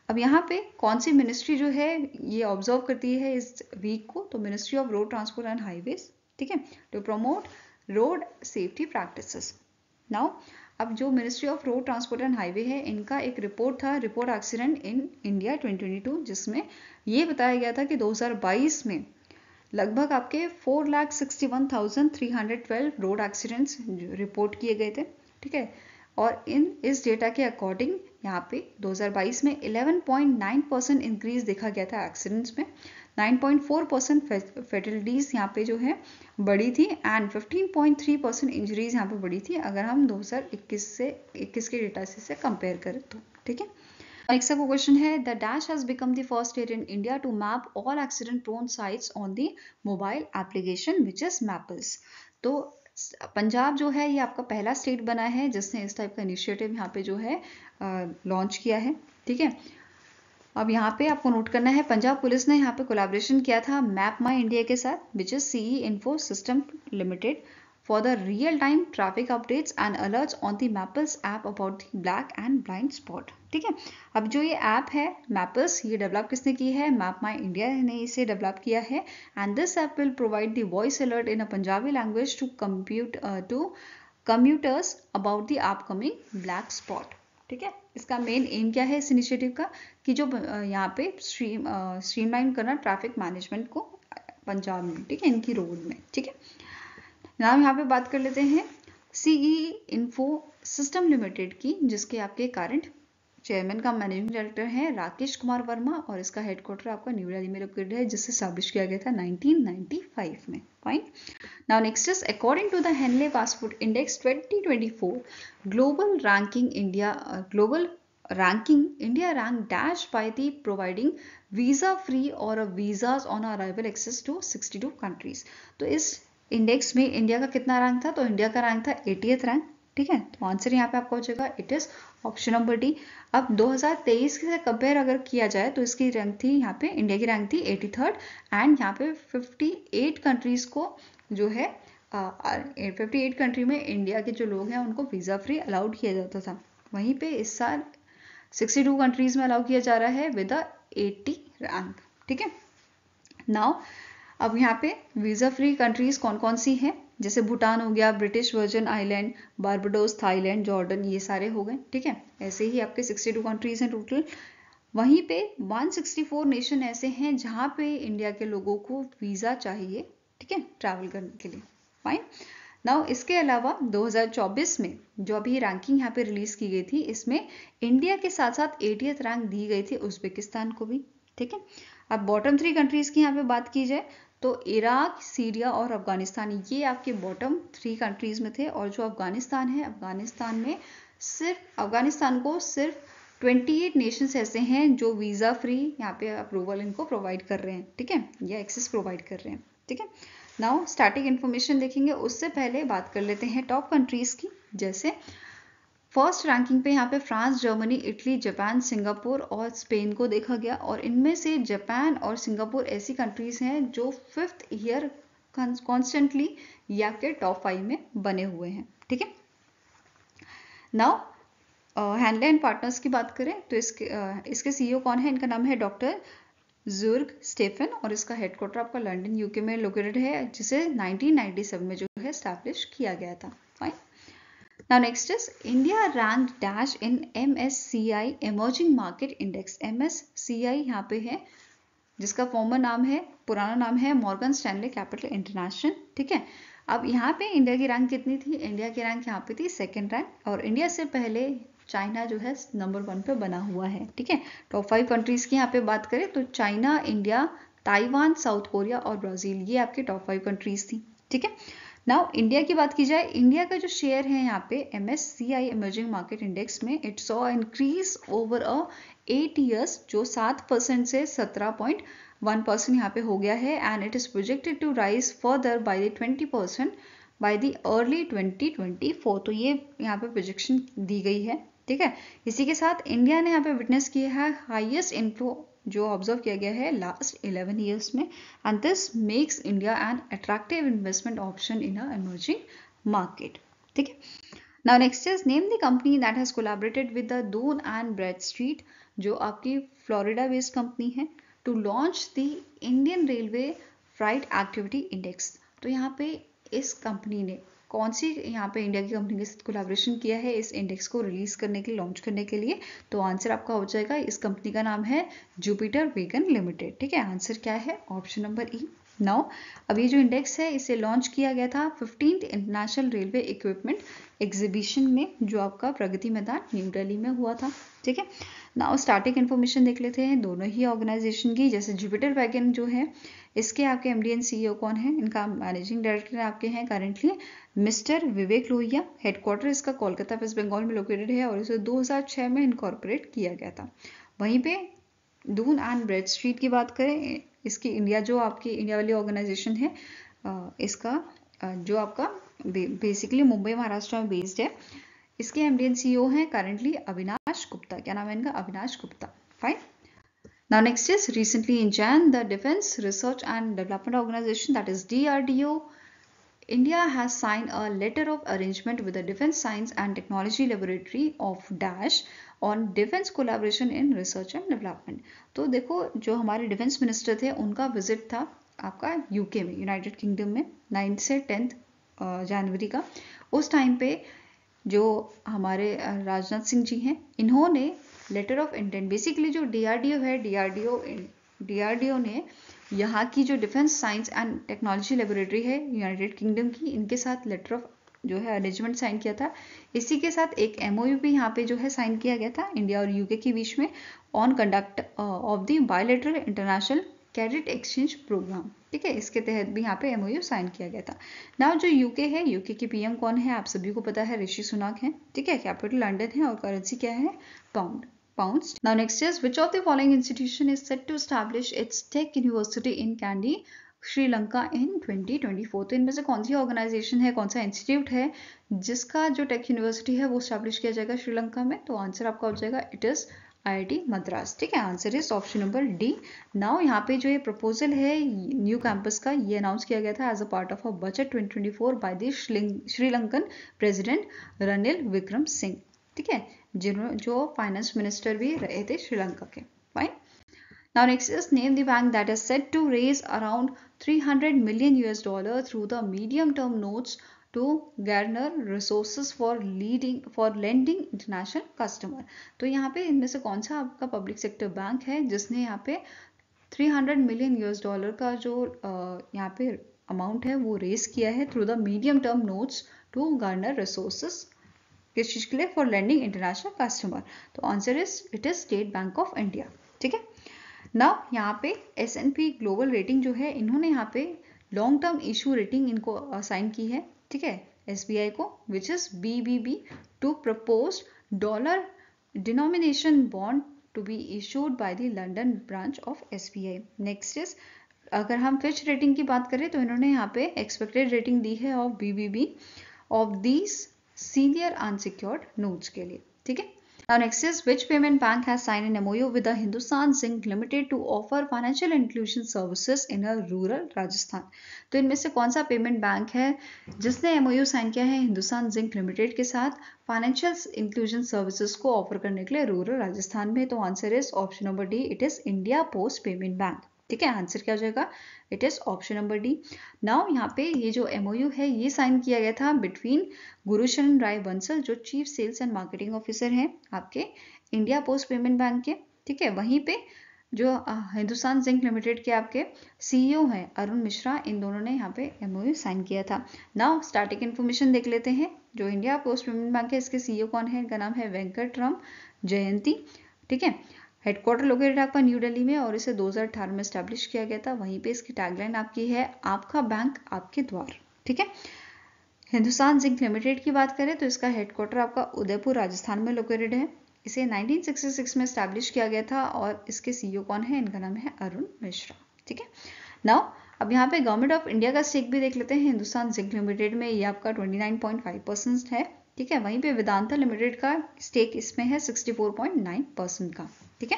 अब यहाँ पे कौन सी मिनिस्ट्री जो है ये ऑब्जर्व करती है इस वीक को, तो ministry of road transport and highways, ठीक है, to promote road safety practices. Now अब जो ministry of road transport and highway है, इनका एक रिपोर्ट था, रिपोर्ट एक्सीडेंट इन इंडिया 2022, जिसमें ये बताया गया था कि 2022 में लगभग आपके 4,61,312 रोड एक्सीडेंट्स रिपोर्ट किए गए थे, ठीक है। और इस डेटा के अकॉर्डिंग यहाँ पे 2022 में 11.9% इंक्रीज देखा गया था एक्सीडेंट्स में, 9.4% फैटलिटीज यहाँ पे जो है बढ़ी थी, एंड 15.3% इंजरीज यहाँ पे बढ़ी थी अगर हम 2021 के डेटा से कंपेयर करें तो, ठीक है। नेक्स्ट का क्वेश्चन है, the dash has become the first state in India to map all accident prone sites on the mobile application which is Mappls. तो पंजाब जो है ये आपका पहला स्टेट बना है जिसने इस टाइप का इनिशिएटिव यहाँ पे जो है लॉन्च किया है, ठीक है। अब यहाँ पे आपको नोट करना है, पंजाब पुलिस ने यहाँ पे कोलैबोरेशन किया था मैप माई इंडिया के साथ, which is CE Info System Limited for the real-time traffic updates and alerts on the Mappls app about the black and blind spot। ठीक है, अब जो ये ऐप है Mappls, ये डेवलप किसने की है? मैप माई इंडिया ने इसे डेवलप किया है। And this app will provide the voice alert in a Punjabi language to commuters about the upcoming black spot. ठीक है, इसका मेन एम क्या है इस इनिशिएटिव का कि जो यहाँ पे स्ट्रीमलाइन करना ट्रैफिक मैनेजमेंट को पंजाब में, ठीक है, इनकी रोड में। ठीक है, नाम यहाँ पे बात कर लेते हैं सीई इन्फो सिस्टम लिमिटेड की, जिसके आपके करंट चेयरमैन का मैनेजिंग डायरेक्टर है राकेश कुमार वर्मा, और इसका हेडक्वार्टर आपका न्यू दिल्ली में लोकेटेड है, जिसे स्टैब्लिश किया गया था 1995 में। Fine, now next is according to the Henley passport index 2024 global ranking India rank dash by the providing visa free और visas on arrival access to 62 countries. तो इस इंडेक्स में इंडिया का कितना रैंक था? तो इंडिया का रैंक था 80th रैंक। ठीक है, तो आंसर यहाँ पे आपका हो जाएगा it is option number D. अब 2023 से कंपेयर अगर किया जाए तो इसकी रैंक थी, यहाँ पे इंडिया की रैंक थी 83rd, एंड यहाँ पे 58 कंट्रीज को जो है 58 कंट्री में इंडिया के जो लोग हैं उनको वीजा फ्री अलाउड किया जाता था। वहीं पे इस साल 62 कंट्रीज में अलाउ किया जा रहा है विद 80 रैंक। ठीक है, नाउ अब यहाँ पे वीजा फ्री कंट्रीज कौन कौन सी हैं? जैसे भूटान हो गया, British version island, Barbados, Thailand, Jordan, ये सारे हो गए। ठीक है, ऐसे ही आपके 62 कंट्रीज हैं टोटल। वहीं पे 164 नेशन ऐसे हैं जहाँ पे इंडिया के लोगों को वीजा चाहिए, ठीक है, ट्रैवल करने के लिए। फाइन, नाउ इसके अलावा 2024 में जो अभी रैंकिंग यहाँ पे रिलीज की गई थी, इसमें इंडिया के साथ साथ 80th रैंक दी गई थी उज्बेकिस्तान को भी। ठीक है, अब बॉटम 3 कंट्रीज की यहाँ पे बात की जाए तो इराक, सीरिया और अफगानिस्तान, ये आपके बॉटम 3 कंट्रीज में थे। और जो अफगानिस्तान है, अफगानिस्तान को सिर्फ 28 नेशंस ऐसे हैं जो वीजा फ्री यहाँ पे अप्रूवल इनको प्रोवाइड कर रहे हैं। ठीक है, या एक्सेस प्रोवाइड कर रहे हैं। ठीक है, नाउ स्टैटिक इन्फॉर्मेशन देखेंगे, उससे पहले बात कर लेते हैं टॉप कंट्रीज की। जैसे फर्स्ट रैंकिंग पे यहाँ पे France, Germany, Italy, Japan, Singapore और स्पेन को देखा गया, और इनमें से जापान और सिंगापुर ऐसी कंट्रीज हैं जो 5th ईयर कॉन्स्टेंटली या के टॉप 5 में बने हुए हैं। ठीक है, नाउ हैंडले एंड पार्टनर्स की बात करें तो इसके सीईओ कौन है? इनका नाम है डॉक्टर जुर्ग स्टेफन, और इसका हेडक्वार्टर आपका लंदन यूके में लोकेटेड है, जिसे 1997 में जो है स्टैब्लिश किया गया था। Fine, now next is India ranked dash in MSCI Emerging Market Index। MSCI यहाँ पे है, जिसका फॉर्मर नाम है, पुराना नाम है मॉर्गन स्टैनले कैपिटल इंटरनेशनल। ठीक है, अब यहाँ पे इंडिया की रैंक कितनी थी? इंडिया की रैंक यहाँ पे थी 2nd रैंक, और इंडिया से पहले चाइना जो है नंबर 1 पे बना हुआ है। ठीक है, टॉप 5 कंट्रीज की यहाँ पे बात करें तो China, India, Taiwan, south Korea और ब्राजील, ये आपके टॉप 5 कंट्रीज थी। ठीक है, नाउ इंडिया की बात की जाए, इंडिया का जो शेयर है यहाँ पे MSCI इमर्जिंग मार्केट इंडेक्स में, it saw increase over 8 years, जो 7% से 17.1% यहाँ पे हो गया है, and it is projected to rise further by the 20% by the early 2024। तो ये यहाँ पे प्रोजेक्शन दी गई है। ठीक है, इसी के साथ इंडिया ने यहाँ पे विटनेस किया है हाईएस्ट इनफ्लो जो ऑब्जर्व किया गया है लास्ट 11 years में, and this makes India an attractive investment option in a emerging market. ठीक है, now next is name the company that has collaborated with the Dun and Bradstreet, जो आपकी Florida based company है, to launch the Indian railway freight activity index. तो यहाँ पे इस company ने कौन सी यहाँ पे इंडिया की कंपनी के साथ कोलैबोरेशन किया है इस इंडेक्स को रिलीज करने के लिए, लॉन्च करने के लिए? तो आंसर आपका हो जाएगा, इस कंपनी का नाम है जुपिटर वेगन लिमिटेड। ठीक है, आंसर क्या है? Option number E. नाउ अब ये जो इंडेक्स है इसे लॉन्च किया गया था 15th international railway equipment exhibition में, जो आपका प्रगति मैदान न्यू दिल्ली में हुआ था। ठीक है, नाउ स्टार्टिंग इन्फॉर्मेशन देख लेते हैं दोनों ही ऑर्गेनाइजेशन की। जैसे जुपिटर वैगन जो है, इसके आपके MD एंड CEO कौन है? इनका मैनेजिंग डायरेक्टर आपके हैं करंटली मिस्टर विवेक लोहिया। हेडक्वार्टर इसका कोलकाता वेस्ट बंगाल में लोकेटेड है, और इसे 2006 में इनकॉर्पोरेट किया गया था। वहीं पे दून एंड ब्रेडस्ट्रीट की बात करें, इसकी इंडिया जो आपकी इंडिया वाली ऑर्गेनाइजेशन है, इसका जो आपका बेसिकली मुंबई महाराष्ट्र में बेस्ड है, इसके MD एंड CEO हैं करंटली अविनाश गुप्ता। क्या नाम है इनका? Avinash Gupta. Fine, now next is recently in Jan, the Defense Research and Development Organization, that is DRDO, India has signed a letter of arrangement with the Defence Science and Technology Laboratory of Dash on defense collaboration in research and development. तो देखो जो हमारे defence minister थे उनका visit था आपका UK में, United kingdom में 9 से 10 जनवरी का। उस टाइम पे जो हमारे राजनाथ सिंह जी हैं, इन्होंने लेटर ऑफ इंटेंट, बेसिकली जो डीआरडीओ है, डीआरडीओ ने यहाँ की जो defence science and technology laboratory है यूनाइटेड किंगडम की, इनके साथ लेटर ऑफ जो है अरेंजमेंट साइन किया था। इसी के साथ एक एमओयू भी यहाँ पे जो है साइन किया गया था इंडिया और यूके के बीच में on conduct of the bilateral international cadet exchange programme. ठीक है, इसके तहत भी यहाँ पे एमओयू साइन किया गया था। नाउ जो यूके है, यूके के पीएम कौन है आप सभी को पता है, ऋषि सुनक है। ठीक है, कैपिटल लंदन है और करेंसी क्या है, pounds. Now next is, which of the following institution is set to establish its tech university in Kandy, Sri Lanka in 2024? तो इनमें से कौन सी ऑर्गेनाइजेशन है, कौन सा इंस्टीट्यूट है जिसका जो टेक यूनिवर्सिटी है वो स्टैब्लिश किया जाएगा श्रीलंका में? तो आंसर आपका हो जाएगा इट इज IIT मद्रास। ठीक है, answer is option number D. Now यहाँ पे जो ये प्रपोजल है न्यू कैंपस का, ये अनाउंस किया गया था as a part of a budget 2024 by the Sri Lankan president Ranil Wickremesinghe. ठीक है, जो फाइनेंस मिनिस्टर भी रहे थे श्रीलंका के। Fine. Now next is, name the bank that is set to raise around $300 million through the medium term notes to garner resources for lending international customer. तो यहाँ पे इनमें से कौन सा आपका पब्लिक सेक्टर बैंक है जिसने यहाँ पे $300 million का जो यहाँ पे अमाउंट है वो रेज किया है through the medium term notes to garner resources, किस चीज के लिए, फॉर लेंडिंग इंटरनेशनल कस्टमर? तो answer is it is State Bank of India. ठीक है, नाउ यहाँ पे S&P ग्लोबल रेटिंग जो है, इन्होंने यहाँ पे लॉन्ग टर्म इशू रेटिंग इनको असाइन की है। ठीक है, SBI को, which is BBB, to propose dollar denomination bond to be issued by the London branch of SBI। Next is, अगर हम फिच रेटिंग की बात करें तो इन्होंने यहाँ पे एक्सपेक्टेड रेटिंग दी है of BBB of these senior unsecured notes के लिए। ठीक है, now next is, which payment bank has sign an MOU with the Hindustan Zinc Limited to offer financial inclusion services in a rural Rajasthan? तो इनमें से कौन सा पेमेंट बैंक है जिसने MOU साइन किया है हिंदुस्तान जिंक लिमिटेड के साथ फाइनेंशियल इंक्लूजन सर्विसेज को ऑफर करने के लिए रूरल राजस्थान में? तो answer is option number D, it is India post payment bank. ठीक है, आंसर क्या हो जाएगा, it is option number D. Now यहाँ पे ये जो MOU है ये साइन किया गया था बिटवीन गुरुशरण राय बंसल, जो chief sales and marketing officer हैं आपके इंडिया पोस्ट पेमेंट बैंक के। ठीक है, वहीं पे जो हिंदुस्तान जिंक लिमिटेड के आपके CEO हैं अरुण मिश्रा, इन दोनों ने यहाँ पे MOU साइन किया था। नाउ स्टैटिक इन्फॉर्मेशन देख लेते हैं। जो इंडिया पोस्ट पेमेंट बैंक है इसके CEO कौन है, इनका नाम है वेंकटराम जयंती। ठीक है, हेडक्वार्टर लोकेटेड आपका न्यू दिल्ली में और इसे 2018 में स्टैब्लिश किया गया था। वहीं पे इसकी टैगलाइन आपकी है, आपका बैंक आपके द्वार। ठीक है, हिंदुस्तान जिंक लिमिटेड की बात करें तो इसका हेडक्वार्टर आपका उदयपुर राजस्थान में लोकेटेड है। इसे 1966 में स्टैब्लिश किया गया था और इसके CEO कौन है, इनका नाम है अरुण मिश्रा। ठीक है, नाउ अब यहाँ पे गवर्नमेंट ऑफ इंडिया का स्टेक भी देख लेते हैं हिंदुस्तान जिंक लिमिटेड में, ये आपका 29.5% है। ठीक है, वहीं पे वेदांता लिमिटेड का स्टेक इसमें है 64.9% का। ठीक है,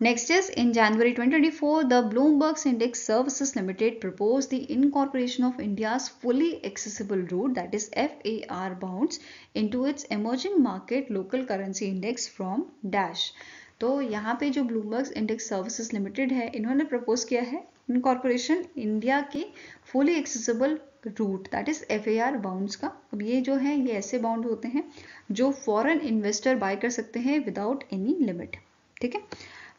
next is, in January 2024 the Bloomberg index services limited proposed the incorporation of India's fully accessible route, that is FAR bonds, into its emerging market local currency index from dash। तो यहाँ पे जो Bloomberg index services limited है, इन्होंने propose किया है incorporation India के fully accessible route, that is FAR bonds का। अब ये जो है ये ऐसे बाउंड होते हैं जो फॉरेन इन्वेस्टर बाय कर सकते हैं विदाउट एनी लिमिट। ठीक है,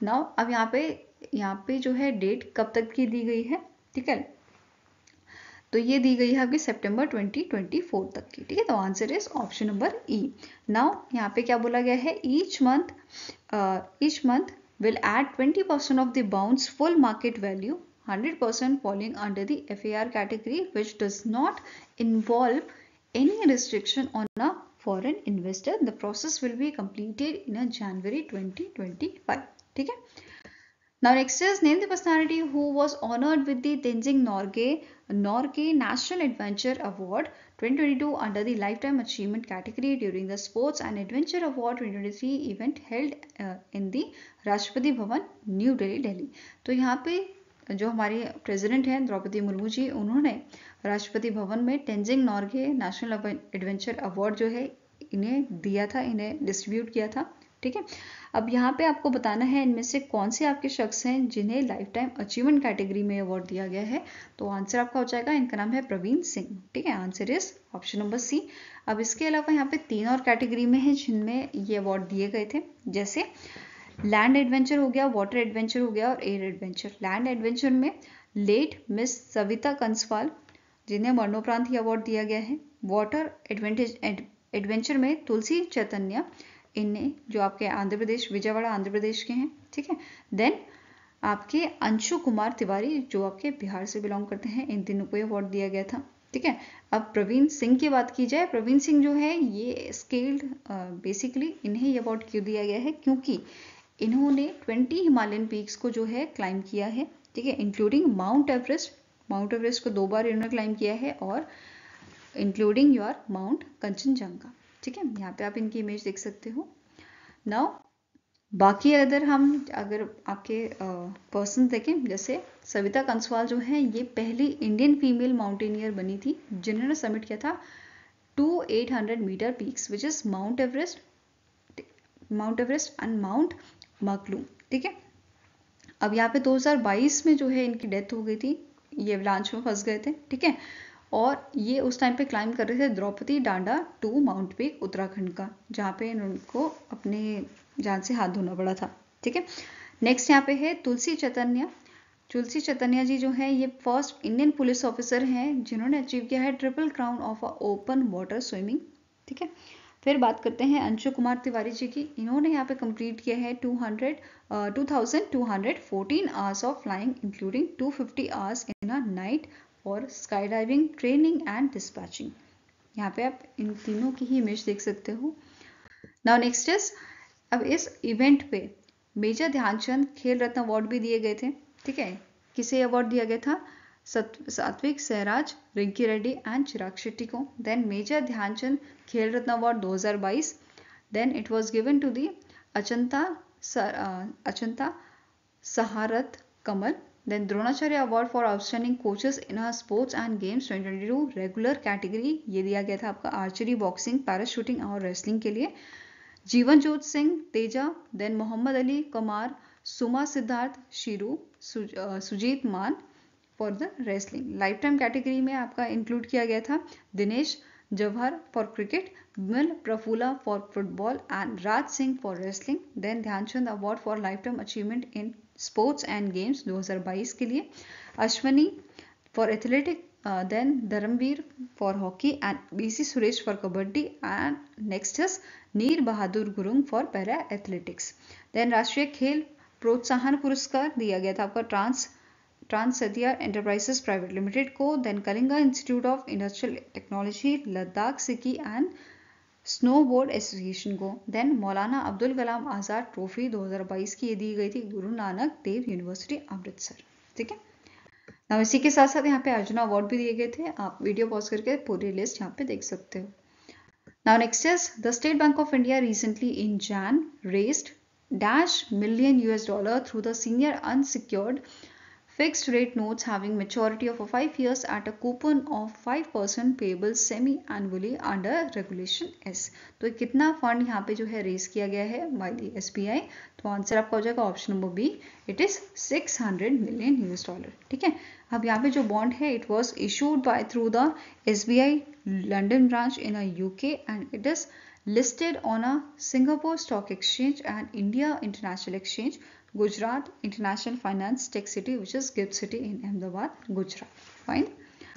नाउ अब यहाँ पे जो है डेट कब तक की दी गई है? ठीक है, तो ये दी गई है आपकी सितंबर 2024 तक की। ठीक है, तो answer is option number E. Now यहाँ पे क्या बोला गया है, each month will add 20% of the bonds full market value, 100% falling under the FAR category which does not involve any restriction on a foreign investor. The process will be completed in January 2025. ठीक है, now next is, name the personality who was honored with the Tenzing Norgay National Adventure Award 2022 under the Lifetime Achievement category during the Sports and Adventure Award 2023 event held in the Rashtrapati Bhavan new Delhi. तो यहाँ पे जो हमारे president हैं द्रौपदी मुर्मू जी, उन्होंने राष्ट्रपति भवन में Tenzing Norgay national adventure award जो है इन्हें दिया था, इन्हें डिस्ट्रीब्यूट किया था। ठीक है, अब यहाँ पे आपको बताना है इनमें से कौन से आपके शख्स हैं जिन्हें लाइफ टाइम अचीवमेंट कैटेगरी में अवार्ड दिया गया है। तो आंसर आपका हो जाएगा, इनका नाम है प्रवीण सिंह। ठीक है, answer is option number C. अब इसके अलावा यहाँ पे 3 और कैटेगरी में है जिनमें ये अवार्ड दिए गए थे, जैसे लैंड एडवेंचर हो गया, वाटर एडवेंचर हो गया और एयर एडवेंचर। लैंड एडवेंचर में लेट मिस सविता कंसवाल जिन्हें मरणोपरांत ही अवार्ड दिया गया है। वाटर एडवेंचर में तुलसी चैतन्य, इन्हें जो आपके आंध्र प्रदेश, विजयवाड़ा आंध्र प्रदेश के हैं। ठीक है, देन आपके अंशु कुमार तिवारी जो आपके बिहार से बिलोंग करते हैं, इन तीनों को अवार्ड दिया गया था। ठीक है, अब प्रवीण सिंह की बात की जाए, प्रवीण सिंह जो है ये स्केल्ड, बेसिकली इन्हें ये अवार्ड क्यों दिया गया है, क्योंकि इन्होंने 20 हिमालयन पीक्स को जो है क्लाइम किया है। ठीक है, including mount Everest. Mount Everest को 2 बार इन्होंने क्लाइम किया है और इंक्लूडिंग योर माउंट कंचनजंगा। ठीक है, यहाँ पे आप इनकी इमेज देख सकते हो। नाउ बाकी अगर आपके पर्सन देखें, जैसे सविता कंसवाल जो है ये पहली इंडियन फीमेल माउंटेनियर बनी थी जिन्होंने सबमिट किया था 2800 metre peaks which is Mount Everest and Mount Makalu. ठीक है, अब यहाँ पे 2022 में जो है इनकी डेथ हो गई थी, ये अवलांच में फंस गए थे। ठीक है, और ये उस टाइम पे क्लाइम कर रहे थे द्रौपदी डांडा 2 माउंट पीक उत्तराखंड का, जहाँ पे इनको अपने जान से हाथ धोना पड़ा था। ठीक है, नेक्स्ट यहाँ पे है तुलसी चैतन्य। तुलसी चैतन्य जी जो है ये फर्स्ट इंडियन पुलिस ऑफिसर हैं जिन्होंने अचीव किया है triple crown of open water swimming. ठीक है, फिर बात करते हैं अंशु कुमार तिवारी जी की। इन्होंने यहाँ पे कंप्लीट किया है 2214 hours of flying including 250 hours in a night for sky diving, training and dispatching. यहाँ पे आप इन तीनों की ही इमेज देख सकते हो। नाउ नेक्स्ट इज, अब इस इवेंट पे मेजर ध्यानचंद खेल रत्न अवार्ड भी दिए गए थे। ठीक है, किसे अवार्ड दिया गया था? सात्विक साईराज, रिंकी रेड्डी एंड चिराग शेट्टी को। Then major Dhyan Chand Khel Ratna award 2022, then it was given to the Achanta Sharath Kamal. Then Dronacharya award for outstanding coaches in sports and games 2022 regular category, ये दिया गया था आपका आर्चरी, बॉक्सिंग, पैराशूटिंग और रेसलिंग के लिए। Jeevanjot Singh Teja, then Mohammad Ali Kumar, Suma Siddharth Shirur, Sujeet Maan for the wrestling. Lifetime category में आपका इंक्लूड किया गया था Dinesh Jawahar for cricket, Bimal Prafulla for football and Raj Singh for wrestling. Then Dhyan Chand award for lifetime achievement in sports and games 2022 के लिए, Ashwini for athletic, then Dharamvir for hockey and BC Suresh for kabaddi and next is Nir Bahadur Gurung for para athletics. Then Rashtriya Khel Protsahan Puraskar दिया गया था आपका TransStadia enterprises private limited को। Then Kalinga institute of industrial technology Ladakh सिकी and snowboard association को। Then मौलाना Abdul Kalam Azad trophy 2022 की ये दी गई थी गुरु नानक देव यूनिवर्सिटी अमृतसर। ठीक है, ना इसी के साथ साथ यहाँ पे अर्जुन अवार्ड भी दिए गए थे, आप वीडियो पॉज करके पूरी लिस्ट यहाँ पे देख सकते हो। Now next is the state Bank of India recently in Jan raised $1 million through the senior unsecured fixed rate notes having maturity of 5 years at a coupon of 5% payable semi-annually under regulation S। तो कितना fund यहाँ पे जो है raise किया गया है by the SBI? तो आंसर आपका हो जाएगा option number B, it is $600 million। ठीक है, अब यहाँ पे जो बॉन्ड है it was issued by through the SBI London branch in a UK and it is listed on a Singapore Stock Exchange and India International Exchange, Gujarat International Finance Tech City, which is GIFT City in Ahmedabad, Gujarat. Fine.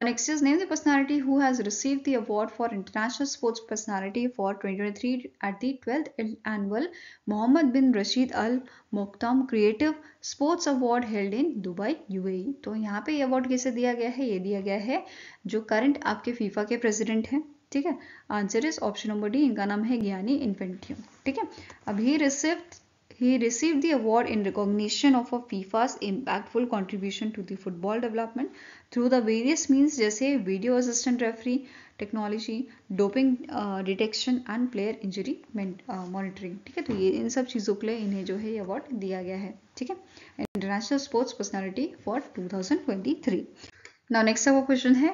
Next is name the personality who has received the award for International Sports Personality for 2023 at the 12th annual Mohammed bin Rashid Al Maktoum Creative Sports Award held in Dubai, UAE। तो यहाँ पे ये award किसे दिया गया है? ये दिया गया है जो करंट आपके फीफा के प्रेसिडेंट हैं। ठीक है, answer is option number D, इनका नाम है गियानी इन्फेंटिनो। ठीक है, अब he received the award in recognition of a FIFA's impactful contribution to the football development through the various means जैसे video assistant referee technology, doping detection and player injury monitoring। ठीक है, तो ये इन सब चीज़ों के लिए इन्हें जो है ये अवार्ड दिया गया है। ठीक है, international sports personality for 2023। Now next आपका क्वेश्चन है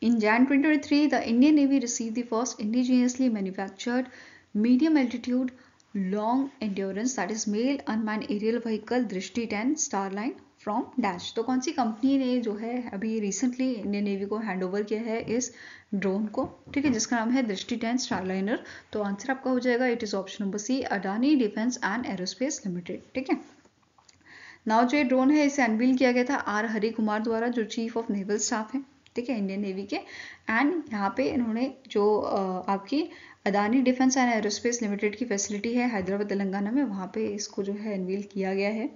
In Jan 2023, the Indian Navy received the first indigenously manufactured medium altitude long endurance that is male unmanned aerial vehicle दृष्टि 10 Starline फ्रॉम डैश। तो कौन सी कंपनी ने जो है अभी recently Indian navy को हैंड ओवर किया है इस ड्रोन को, ठीक है, जिसका नाम है दृष्टि 10 स्टारलाइनर। तो आंसर आपका हो जाएगा it is option number C, Adani Defence and Aerospace Limited, ठीक है। नाउ जो ये ड्रोन है इसे अनवील किया गया था आर हरि कुमार द्वारा, जो चीफ ऑफ नेवल स्टाफ है, ठीक है, इंडियन नेवी के। एंड यहाँ पे इन्होंने जो आपकी Adani defence and Aerospace limited की फैसिलिटी है हैदराबाद तेलंगाना में, वहाँ पे इसको जो है अनवील किया गया है।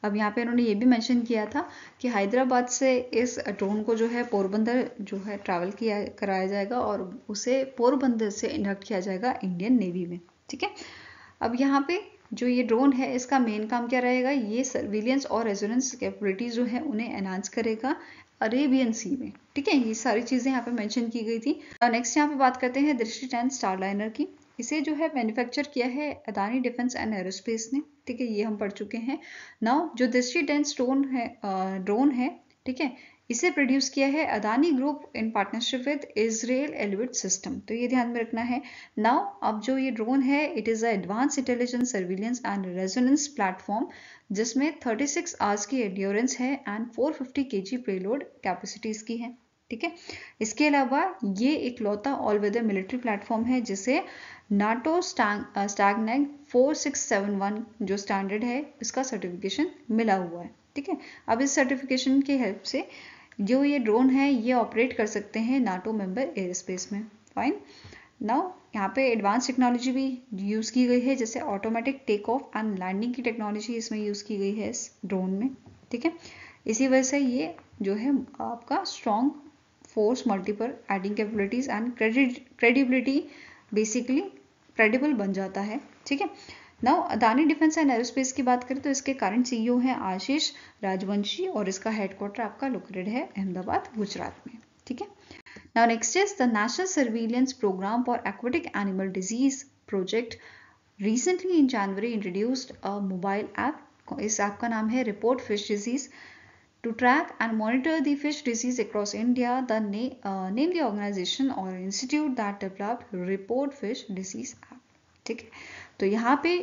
अब यहाँ पे इन्होंने ये भी मेंशन किया था कि हैदराबाद से इस ड्रोन को जो है पोरबंदर जो है ट्रैवल किया कराया जाएगा और उसे पोरबंदर से इंडक्ट किया जाएगा इंडियन नेवी में, ठीक है। अब यहाँ पे जो ये ड्रोन है इसका मेन काम क्या रहेगा, ये सर्विलियंस और रेजोनेंस कैपेबिलिटीज जो है उन्हें एनहांस करेगा अरेबियन सी में, ठीक है। ये सारी चीजें यहाँ पे मेंशन की गई थी। नेक्स्ट यहाँ पे बात करते हैं दृष्टि 10 स्टारलाइनर की। इसे जो है मैन्युफैक्चर किया है अदानी डिफेंस एंड एरोस्पेस ने, ठीक है, ये हम पढ़ चुके हैं। नाउ जो दृष्टि 10 ड्रोन है, ठीक है, इसे प्रोड्यूस किया है Adani group in partnership with Israel elevate system, तो ये ध्यान में रखना है। नाउ अब जो ये ड्रोन है it is advance intelligence surveillance and resonance platform जिसमें 36 आवर्स की एंड्योरेंस है एंड 450 kg पेलोड कैपेसिटी इसकी है, ठीक है। इसके अलावा ये एक लौता ऑल वेदर मिलिट्री प्लेटफॉर्म है जिसे नाटो स्टैगनैग 4671 जो स्टैंडर्ड है इसका सर्टिफिकेशन मिला हुआ है, ठीक है। अब इस सर्टिफिकेशन की हेल्प से जो ये ड्रोन है ये ऑपरेट कर सकते हैं नाटो मेंबर एयर स्पेस में, फाइन। नाउ यहाँ पे एडवांस टेक्नोलॉजी भी यूज़ की गई है, जैसे automatic take off and landing की टेक्नोलॉजी इसमें यूज़ की गई है इस ड्रोन में, ठीक है। इसी वजह से ये जो है आपका strong force multiple adding capabilities and credibility basically credible बन जाता है, ठीक है। Now Adani defence and aerospace की बात करें तो इसके करंट सीईओ हैं आशीष राजवंशी और इसका हेडक्वार्टर आपका लोकेटेड है अहमदाबाद गुजरात में, ठीक है। Now next is the national surveillance programme for aquatic animal disease project recently in January introduced a mobile app. इस ऐप का नाम है report fish disease. To track and monitor the fish disease across India, the name the organization or institute that developed Report Fish Disease App, ठीक है। तो यहाँ पे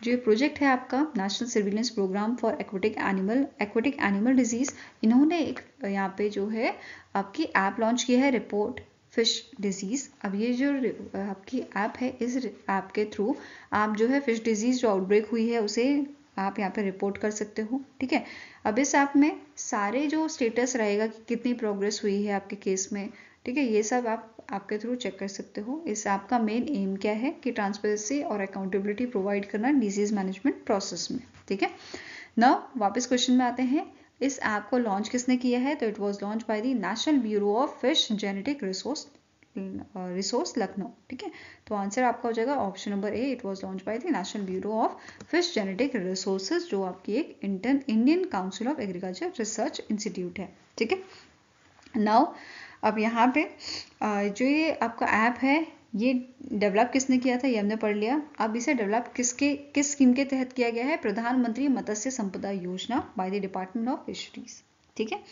जो प्रोजेक्ट है आपका national surveillance programme for aquatic animal disease, इन्होंने एक यहाँ पे जो है आपकी ऐप लॉन्च की है रिपोर्ट फिश डिजीज। अब ये जो आपकी ऐप है इस ऐप के थ्रू आप जो है फिश डिजीज जो आउटब्रेक हुई है उसे आप यहाँ पे रिपोर्ट कर सकते हो, ठीक है। अब इस ऐप में सारे जो स्टेटस रहेगा कि कितनी प्रोग्रेस हुई है आपके केस में, ठीक है, ये सब आप आपके थ्रू चेक कर सकते हो। इस ऐप का मेन एम क्या है कि ट्रांसपेरेंसी और अकाउंटेबिलिटी प्रोवाइड करना डिजीज मैनेजमेंट प्रोसेस में, ठीक है। नाउ वापस क्वेश्चन में आते हैं, इस ऐप को लॉन्च किसने किया है, तो it was launch by the national bureau of fish genetic resource Lucknow, ठीक है। तो आंसर आपका हो जाएगा option number A, it was launch by the national bureau of fish genetic resources जो आपकी एक Indian council of agriculture research institute है, ठीक है। नाउ अब यहाँ पे जो ये आपका ऐप है ये डेवलप किसने किया था ये हमने पढ़ लिया। अब इसे डेवलप किस स्कीम के तहत किया गया है, प्रधानमंत्री मत्स्य संपदा योजना by the department of fisheries, ठीक है।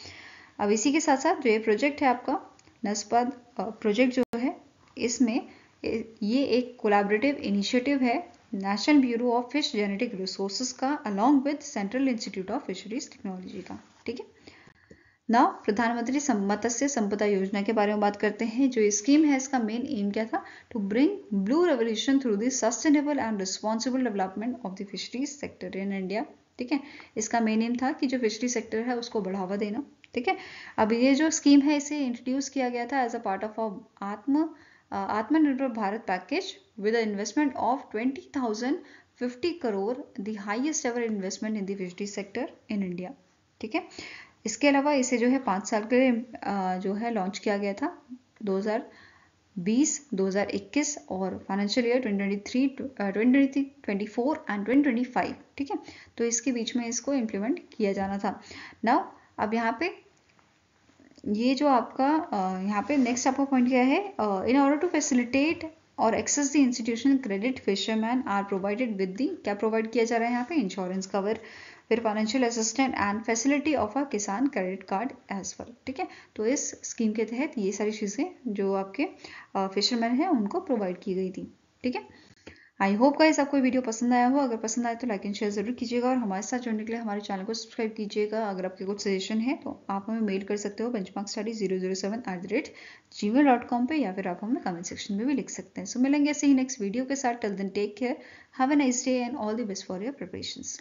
अब इसी के साथ साथ जो ये प्रोजेक्ट है आपका नस्पद प्रोजेक्ट जो है इसमें ये एक कोलैबोरेटिव इनिशिएटिव है national bureau of fish genetic resources का along with central institute of fisheries technology का, ठीक है। नाउ प्रधानमंत्री मत्स्य संपदा योजना के बारे में बात करते हैं। जो स्कीम है इसका मेन एम क्या था, to bring blue revolution through the sustainable and responsible development of the fisheries sector in India, ठीक है। इसका मेन एम था कि जो फिशरी सेक्टर है उसको बढ़ावा देना, ठीक है। अब ये जो स्कीम है इसे इंट्रोड्यूस किया गया था एज अ पार्ट ऑफ आत्मनिर्भर Bharat package with investment of 20,050 crore, the highest ever investment in the fishery sector in India, ठीक है। इसके अलावा इसे जो है 5 साल के लिए जो है लॉन्च किया गया था 2020, 2021 और फाइनेंशियल ईयर 2023, 2024 एंड 2025, ठीक है। तो इसके बीच में इसको इम्प्लीमेंट किया जाना था। नाउ अब यहाँ पे ये जो आपका यहाँ पे नेक्स्ट आपका पॉइंट क्या है, इन ऑर्डर टू फैसिलिटेट और access the institutional credit fisherman are provided with the, क्या प्रोवाइड किया जा रहा है यहाँ पे, इंश्योरेंस कवर, फिर financial assistant and facility of a Kisan credit card as well. ठीक है, तो इस स्कीम के तहत ये सारी चीज़ें जो आपके फिशरमैन हैं उनको प्रोवाइड की गई थी। ठीक है, आई होप गाइस आपको वीडियो पसंद आया हो। अगर पसंद आए तो लाइक एंड शेयर जरूर कीजिएगा और हमारे साथ जुड़ने के लिए हमारे चैनल को सब्सक्राइब कीजिएगा। अगर आपके कुछ सजेशन है तो आप हमें मेल कर सकते हो benchmarkstudy007@gmail.com पे, या फिर आप हमें कमेंट सेक्शन में भी लिख सकते हैं। सो मिलेंगे ऐसे ही नेक्स्ट वीडियो के साथ। Till then take care, have a nice day and all the best for your preparations.